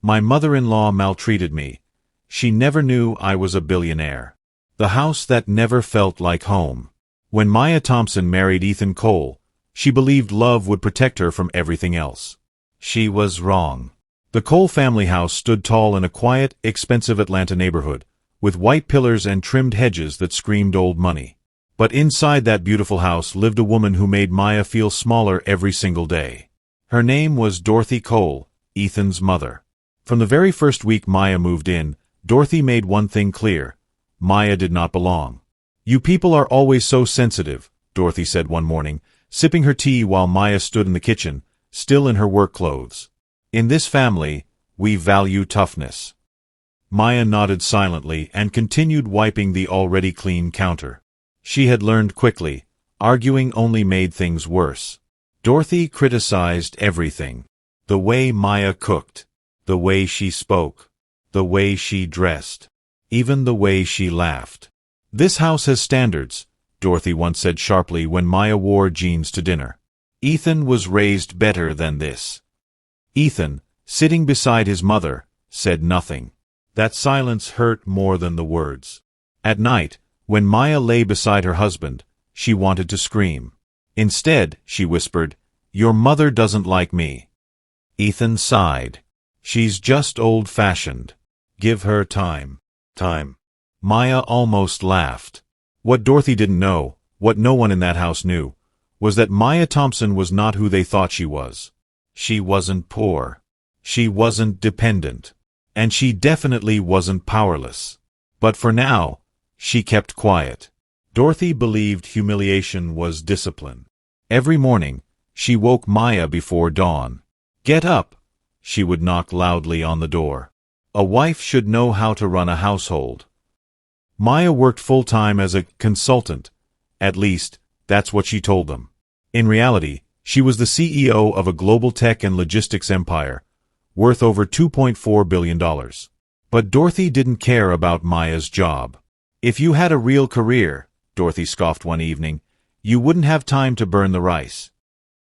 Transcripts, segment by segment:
My mother-in-law maltreated me. She never knew I was a billionaire. The house that never felt like home. When Maya Thompson married Ethan Cole, she believed love would protect her from everything else. She was wrong. The Cole family house stood tall in a quiet, expensive Atlanta neighborhood, with white pillars and trimmed hedges that screamed old money. But inside that beautiful house lived a woman who made Maya feel smaller every single day. Her name was Dorothy Cole, Ethan's mother. From the very first week Maya moved in, Dorothy made one thing clear. Maya did not belong. "You people are always so sensitive," Dorothy said one morning, sipping her tea while Maya stood in the kitchen, still in her work clothes. "In this family, we value toughness." Maya nodded silently and continued wiping the already clean counter. She had learned quickly. Arguing only made things worse. Dorothy criticized everything. The way Maya cooked, the way she spoke, the way she dressed, even the way she laughed. "This house has standards," Dorothy once said sharply when Maya wore jeans to dinner. Ethan was raised better than this. Ethan, sitting beside his mother, said nothing. That silence hurt more than the words. At night, when Maya lay beside her husband, she wanted to scream. Instead, she whispered, "Your mother doesn't like me." Ethan sighed. "She's just old-fashioned. Give her time." Time. Maya almost laughed. What Dorothy didn't know, what no one in that house knew, was that Maya Thompson was not who they thought she was. She wasn't poor. She wasn't dependent. And she definitely wasn't powerless. But for now, she kept quiet. Dorothy believed humiliation was discipline. Every morning, she woke Maya before dawn. "Get up!" She would knock loudly on the door. A wife should know how to run a household. Maya worked full-time as a consultant. At least, that's what she told them. In reality, she was the CEO of a global tech and logistics empire, worth over $2.4 billion. But Dorothy didn't care about Maya's job. "If you had a real career," Dorothy scoffed one evening, "you wouldn't have time to burn the rice."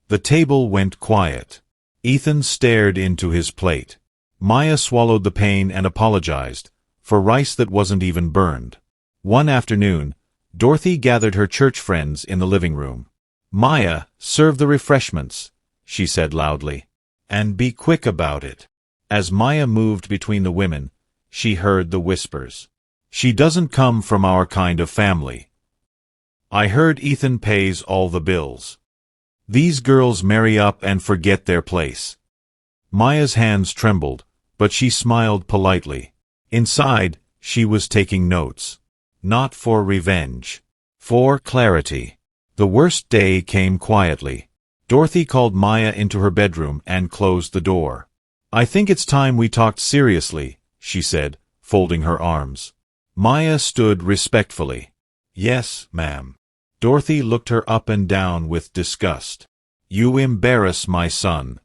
The table went quiet. Ethan stared into his plate. Maya swallowed the pain and apologized, for rice that wasn't even burned. One afternoon, Dorothy gathered her church friends in the living room. "Maya, serve the refreshments," she said loudly. "And be quick about it." As Maya moved between the women, she heard the whispers. "She doesn't come from our kind of family. I heard Ethan pays all the bills. These girls marry up and forget their place." Maya's hands trembled, but she smiled politely. Inside, she was taking notes. Not for revenge. For clarity. The worst day came quietly. Dorothy called Maya into her bedroom and closed the door. "I think it's time we talked seriously," she said, folding her arms. Maya stood respectfully. "Yes, ma'am." Dorothy looked her up and down with disgust. "You embarrass my son."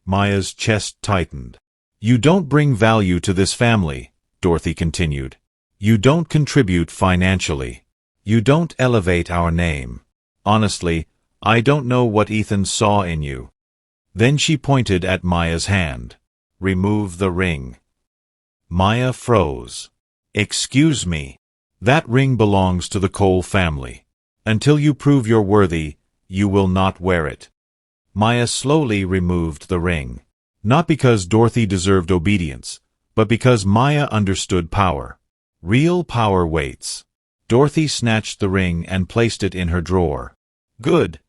Maya's chest tightened. "You don't bring value to this family," Dorothy continued. "You don't contribute financially. You don't elevate our name. Honestly, I don't know what Ethan saw in you." Then she pointed at Maya's hand. "Remove the ring." Maya froze. "Excuse me. That ring belongs to the Cole family. Until you prove you're worthy, you will not wear it." Maya slowly removed the ring. Not because Dorothy deserved obedience, but because Maya understood power. Real power waits. Dorothy snatched the ring and placed it in her drawer. "Good,"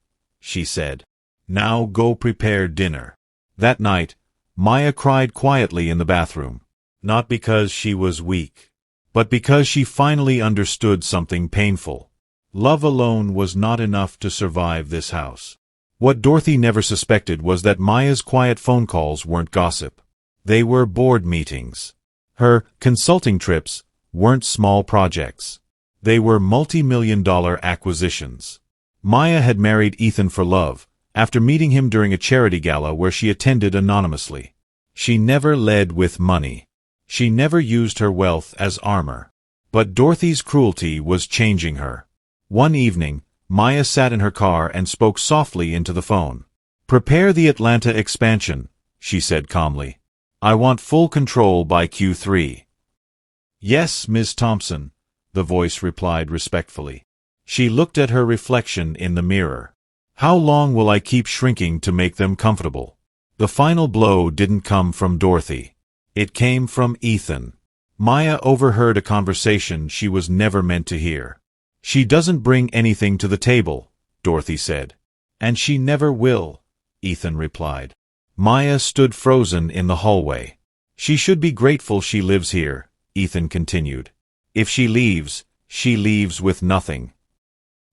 she said. "Now go prepare dinner." That night, Maya cried quietly in the bathroom. Not because she was weak, but because she finally understood something painful. Love alone was not enough to survive this house. What Dorothy never suspected was that Maya's quiet phone calls weren't gossip. They were board meetings. Her consulting trips weren't small projects. They were multi-million-dollar acquisitions. Maya had married Ethan for love, after meeting him during a charity gala where she attended anonymously. She never led with money. She never used her wealth as armor. But Dorothy's cruelty was changing her. One evening, Maya sat in her car and spoke softly into the phone. "Prepare the Atlanta expansion," she said calmly. I want full control by Q3. Yes, Ms. Thompson, the voice replied respectfully. She looked at her reflection in the mirror. How long will I keep shrinking to make them comfortable? The final blow didn't come from Dorothy. It came from Ethan. Maya overheard a conversation she was never meant to hear. She doesn't bring anything to the table, Dorothy said. And she never will, Ethan replied. Maya stood frozen in the hallway. She should be grateful she lives here, Ethan continued. If she leaves with nothing.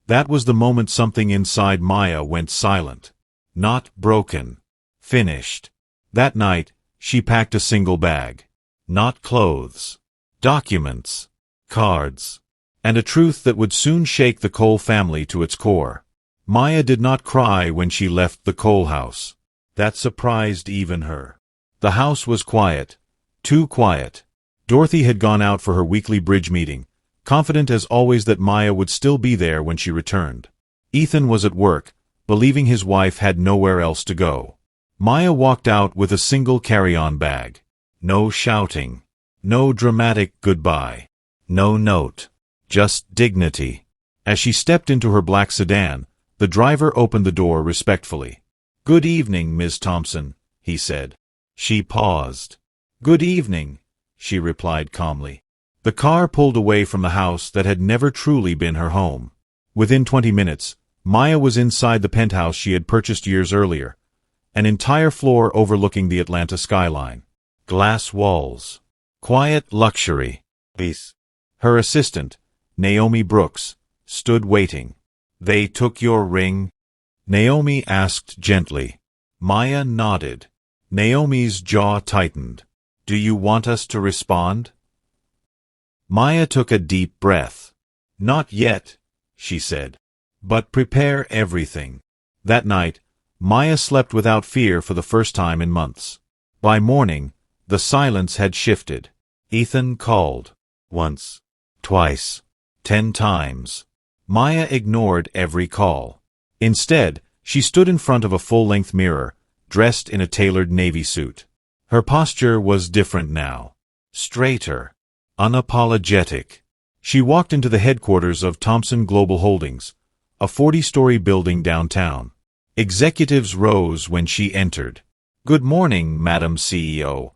That was the moment something inside Maya went silent. Not broken. Finished. That night, she packed a single bag. Not clothes. Documents. Cards. And a truth that would soon shake the Cole family to its core. Maya did not cry when she left the Cole house. That surprised even her. The house was quiet. Too quiet. Dorothy had gone out for her weekly bridge meeting, confident as always that Maya would still be there when she returned. Ethan was at work, believing his wife had nowhere else to go. Maya walked out with a single carry-on bag. No shouting. No dramatic goodbye. No note. Just dignity. As she stepped into her black sedan, the driver opened the door respectfully. Good evening, Ms. Thompson, he said. She paused. Good evening, she replied calmly. The car pulled away from the house that had never truly been her home. Within 20 minutes, Maya was inside the penthouse she had purchased years earlier, an entire floor overlooking the Atlanta skyline. Glass walls. Quiet luxury. Peace. Her assistant, Naomi Brooks, stood waiting. They took your ring? Naomi asked gently. Maya nodded. Naomi's jaw tightened. Do you want us to respond? Maya took a deep breath. Not yet, she said. But prepare everything. That night, Maya slept without fear for the first time in months. By morning, the silence had shifted. Ethan called. Once. Twice. 10 times. Maya ignored every call. Instead, she stood in front of a full-length mirror, dressed in a tailored navy suit. Her posture was different now. Straighter. Unapologetic. She walked into the headquarters of Thompson Global Holdings, a 40-story building downtown. Executives rose when she entered. Good morning, Madam CEO.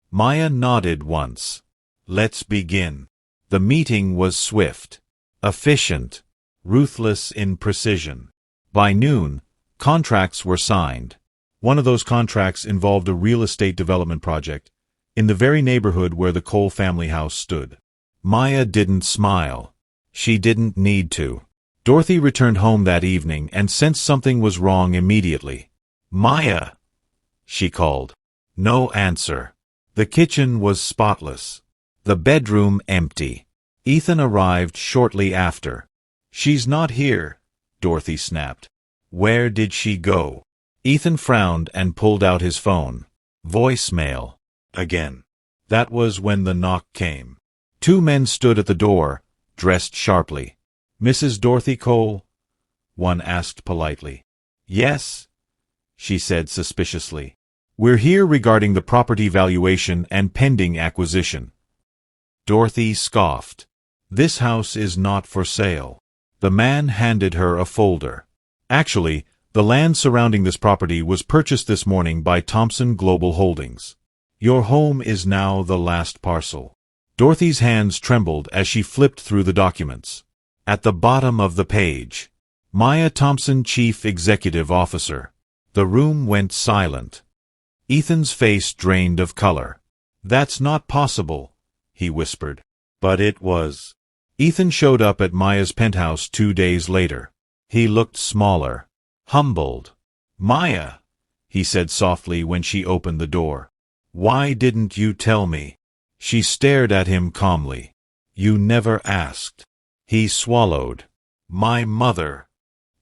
Maya nodded once. Let's begin. The meeting was swift, efficient, ruthless in precision. By noon, contracts were signed. One of those contracts involved a real estate development project in the very neighborhood where the Cole family house stood. Maya didn't smile. She didn't need to. Dorothy returned home that evening and sensed something was wrong immediately. Maya, she called. No answer. The kitchen was spotless. The bedroom empty. Ethan arrived shortly after. She's not here, Dorothy snapped. Where did she go? Ethan frowned and pulled out his phone. Voicemail. Again. That was when the knock came. 2 men stood at the door, dressed sharply. Mrs. Dorothy Cole? One asked politely. Yes, she said suspiciously. We're here regarding the property valuation and pending acquisition. Dorothy scoffed. This house is not for sale. The man handed her a folder. Actually, the land surrounding this property was purchased this morning by Thompson Global Holdings. Your home is now the last parcel. Dorothy's hands trembled as she flipped through the documents. At the bottom of the page, Maya Thompson, Chief Executive Officer. The room went silent. Ethan's face drained of color. That's not possible, he whispered. But it was. Ethan showed up at Maya's penthouse 2 days later. He looked smaller, humbled. Maya, he said softly when she opened the door. Why didn't you tell me? She stared at him calmly. You never asked. He swallowed. My mother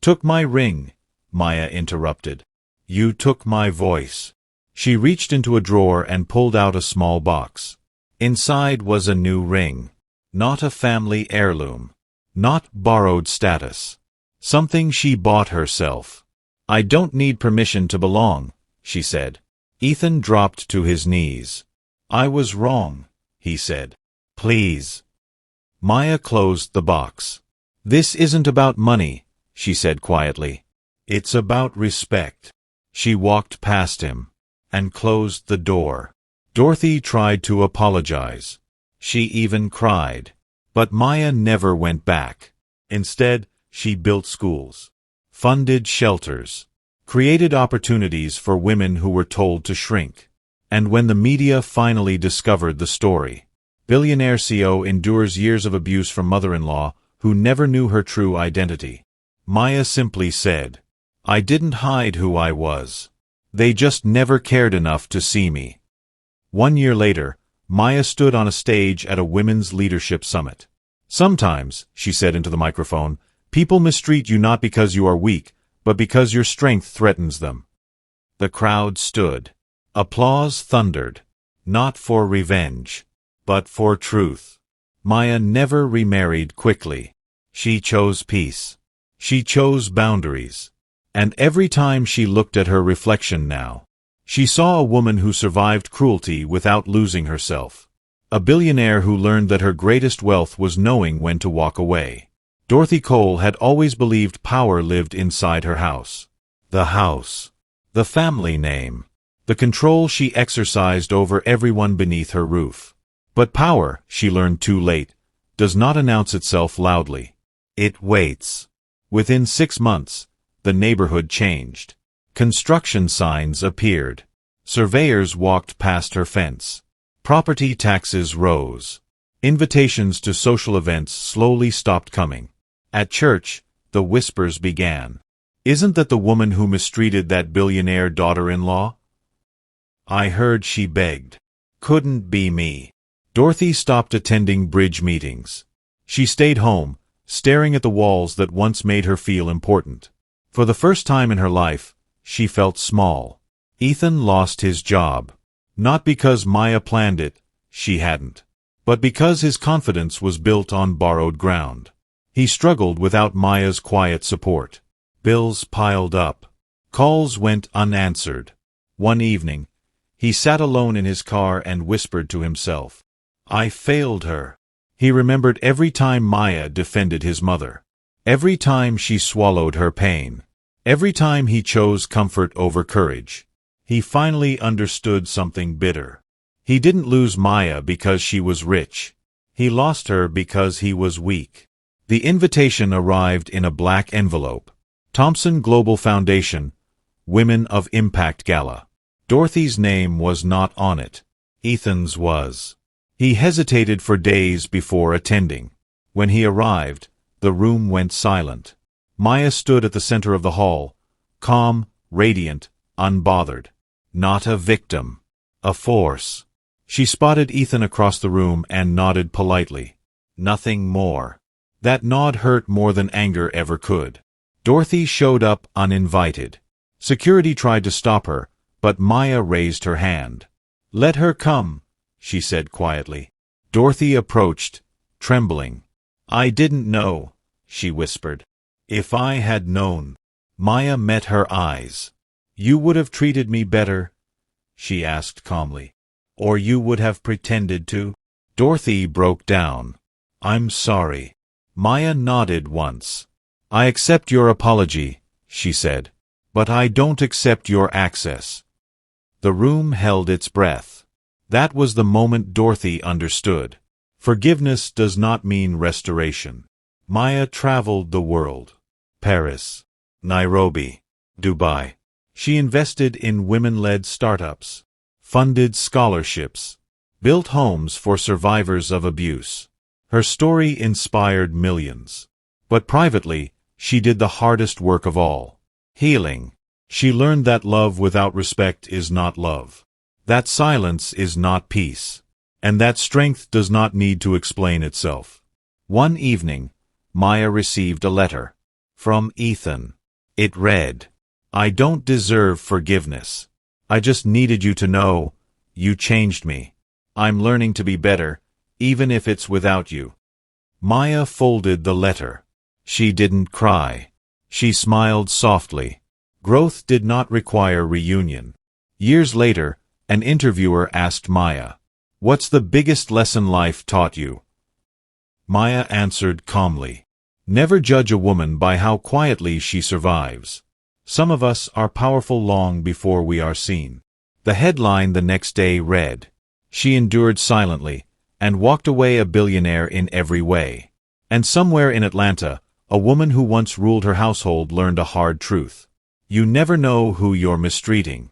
took my ring, Maya interrupted. You took my voice. She reached into a drawer and pulled out a small box. Inside was a new ring. Not a family heirloom. Not borrowed status. Something she bought herself. I don't need permission to belong, she said. Ethan dropped to his knees. "I was wrong," he said. "Please." Maya closed the box. "This isn't about money," she said quietly. "It's about respect." She walked past him and closed the door. Dorothy tried to apologize. She even cried. But Maya never went back. Instead, she built schools, funded shelters, created opportunities for women who were told to shrink. And when the media finally discovered the story, Billionaire CO endures years of abuse from mother-in-law who never knew her true identity. Maya simply said, "I didn't hide who I was. They just never cared enough to see me." 1 year later, Maya stood on a stage at a women's leadership summit. "Sometimes," she said into the microphone, "people mistreat you not because you are weak, but because your strength threatens them." The crowd stood. Applause thundered. Not for revenge, but for truth. Maya never remarried quickly. She chose peace. She chose boundaries. And every time she looked at her reflection now, she saw a woman who survived cruelty without losing herself. A billionaire who learned that her greatest wealth was knowing when to walk away. Dorothy Cole had always believed power lived inside her house. The house. The family name. The control she exercised over everyone beneath her roof. But power, she learned too late, does not announce itself loudly. It waits. Within 6 months, the neighborhood changed. Construction signs appeared. Surveyors walked past her fence. Property taxes rose. Invitations to social events slowly stopped coming. At church, the whispers began. "Isn't that the woman who mistreated that billionaire daughter-in-law?" "I heard," she begged. "Couldn't be me." Dorothy stopped attending bridge meetings. She stayed home, staring at the walls that once made her feel important. For the first time in her life, she felt small. Ethan lost his job. Not because Maya planned it, she hadn't, but because his confidence was built on borrowed ground. He struggled without Maya's quiet support. Bills piled up. Calls went unanswered. One evening, he sat alone in his car and whispered to himself, "I failed her." He remembered every time Maya defended his mother. Every time she swallowed her pain. Every time he chose comfort over courage. He finally understood something bitter. He didn't lose Maya because she was rich. He lost her because he was weak. The invitation arrived in a black envelope. Thompson Global Foundation, Women of Impact Gala. Dorothy's name was not on it. Ethan's was. He hesitated for days before attending. When he arrived, the room went silent. Maya stood at the center of the hall, calm, radiant, unbothered. Not a victim. A force. She spotted Ethan across the room and nodded politely. Nothing more. That nod hurt more than anger ever could. Dorothy showed up uninvited. Security tried to stop her, but Maya raised her hand. "Let her come," she said quietly. Dorothy approached, trembling. "I didn't know," she whispered. "If I had known." Maya met her eyes. "You would have treated me better?" she asked calmly. "Or you would have pretended to?" Dorothy broke down. "I'm sorry." Maya nodded once. "I accept your apology," she said, "but I don't accept your access." The room held its breath. That was the moment Dorothy understood. Forgiveness does not mean restoration. Maya traveled the world. Paris, Nairobi, Dubai. She invested in women-led startups, funded scholarships, built homes for survivors of abuse. Her story inspired millions. But privately, she did the hardest work of all. Healing. She learned that love without respect is not love. That silence is not peace. And that strength does not need to explain itself. One evening, Maya received a letter. From Ethan. It read, "I don't deserve forgiveness. I just needed you to know, you changed me. I'm learning to be better, even if it's without you." Maya folded the letter. She didn't cry. She smiled softly. Growth did not require reunion. Years later, an interviewer asked Maya, "What's the biggest lesson life taught you?" Maya answered calmly, "Never judge a woman by how quietly she survives. Some of us are powerful long before we are seen." The headline the next day read, "She endured silently, and walked away a billionaire in every way." And somewhere in Atlanta, a woman who once ruled her household learned a hard truth. You never know who you're mistreating.